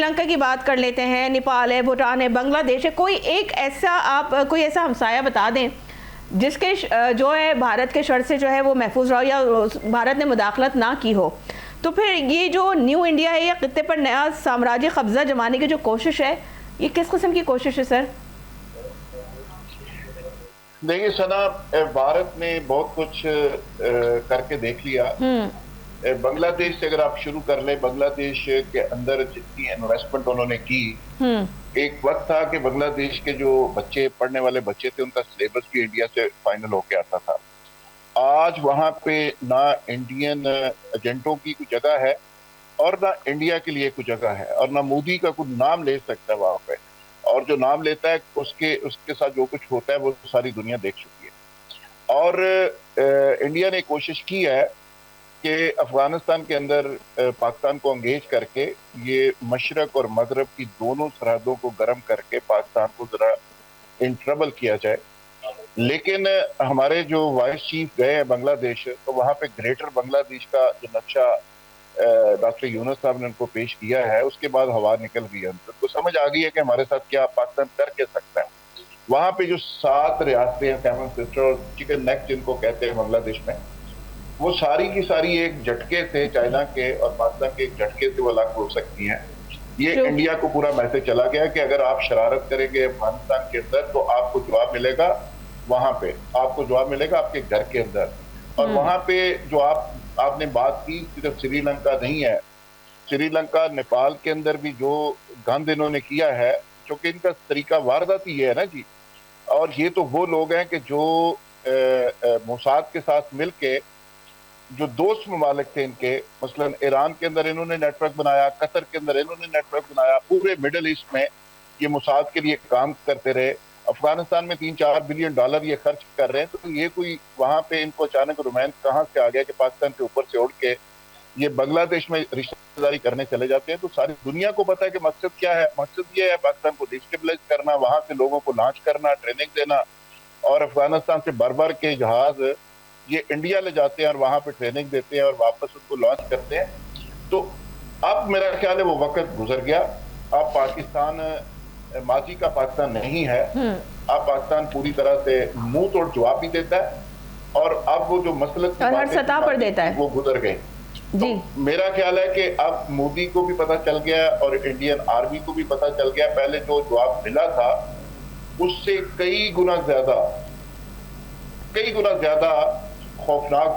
श्रीलंका की बात कर लेते हैं, नेपाल है, भूटान है, बांग्लादेश है, कोई ऐसा हमसाया बता दें जिसके जो है भारत के शर्त से जो है वो महफूज रहा हो या भारत ने मुदाखलत ना की हो। तो फिर ये जो न्यू इंडिया है या खित्ते पर नया साम्राज्य कब्जा जमाने की जो कोशिश है, ये किस किस्म की कोशिश है सर? देखिए सना, भारत ने बहुत कुछ करके देख लिया। बांग्लादेश से अगर आप शुरू कर ले, बांग्लादेश के अंदर जितनी इन्वेस्टमेंट उन्होंने की, एक वक्त था कि बांग्लादेश के जो बच्चे, पढ़ने वाले बच्चे थे, उनका सिलेबस भी इंडिया से फाइनल होके आता था। आज वहां पे ना इंडियन एजेंटों की कोई जगह है और ना इंडिया के लिए कोई जगह है, और ना मोदी का कोई नाम ले सकता है वहां पे। और जो नाम लेता है उसके साथ जो कुछ होता है वो सारी दुनिया देख चुकी है। और इंडिया ने कोशिश की है कि अफगानिस्तान के अंदर पाकिस्तान को एंगेज करके ये मशरक और मगरब की दोनों सरहदों को गर्म करके पाकिस्तान को जरा इन ट्रबल किया जाए। लेकिन हमारे जो वाइस चीफ गए हैं बांग्लादेश, तो वहां पे ग्रेटर बांग्लादेश का जो नक्शा डॉक्टर यूनुस साहब ने उनको पेश किया है, उसके बाद हवा निकल गई है। उनको समझ आ गई है कि हमारे साथ क्या पाकिस्तान कर के सकता है। वहां पे जो 7 रियासतें हैं, 7 सिस्टर और चिकन नेक जिनको कहते हैं बांग्लादेश में, वो सारी की सारी एक झटके से, चाइना के और पाकिस्तान के एक झटके से वो अलग हो सकती हैं। ये इंडिया को पूरा मैसेज चला गया कि अगर आप शरारत करेंगे अफगानिस्तान के अंदर तो आपको जवाब मिलेगा वहां पे, आपको जवाब मिलेगा आपके घर के अंदर। और वहां पे जो आपने बात की, सिर्फ श्रीलंका नहीं है, श्रीलंका नेपाल के अंदर भी जो गंद इन्होंने किया है, क्योंकि इनका तरीका वारदाती है ना जी। और ये तो वो लोग हैं कि जो मोसाद के साथ मिलके, जो दोस्त ममालिक थे इनके, मसलन ईरान के अंदर इन्होंने नेटवर्क बनाया, कतर के अंदर इन्होंने नेटवर्क बनाया, पूरे मिडिल ईस्ट में ये मोसाद के लिए काम करते रहे। अफगानिस्तान में $3-4 बिलियन ये खर्च कर रहे हैं। तो ये कोई वहां पे इनको अचानक रोमांस कहाँ से आ गया कि पाकिस्तान के ऊपर से उड़ के ये बांग्लादेश में रिश्तेदारी करने चले जाते हैं। तो सारी दुनिया को पता है कि मकसद क्या है। मकसद ये है पाकिस्तान को डिस्टेबलाइज करना, वहां से लोगों को लॉन्च करना, ट्रेनिंग देना, और अफगानिस्तान से भर के जहाज ये इंडिया ले जाते हैं और वहां पे ट्रेनिंग देते हैं और वापस उनको लॉन्च करते हैं। तो अब मेरा ख्याल है वो वक्त गुजर गया। अब पाकिस्तान माजी का पाकिस्तान नहीं है। अब पाकिस्तान पूरी तरह से मुंह तोड़ जवाब भी देता है, और अब वो जो मसलत और हर सतह पर देता है, वो गुजर गए जी। तो मेरा ख्याल है कि अब मोदी को भी पता चल गया और इंडियन आर्मी को भी पता चल गया, पहले जो जवाब मिला था उससे कई गुना ज्यादा खौफनाक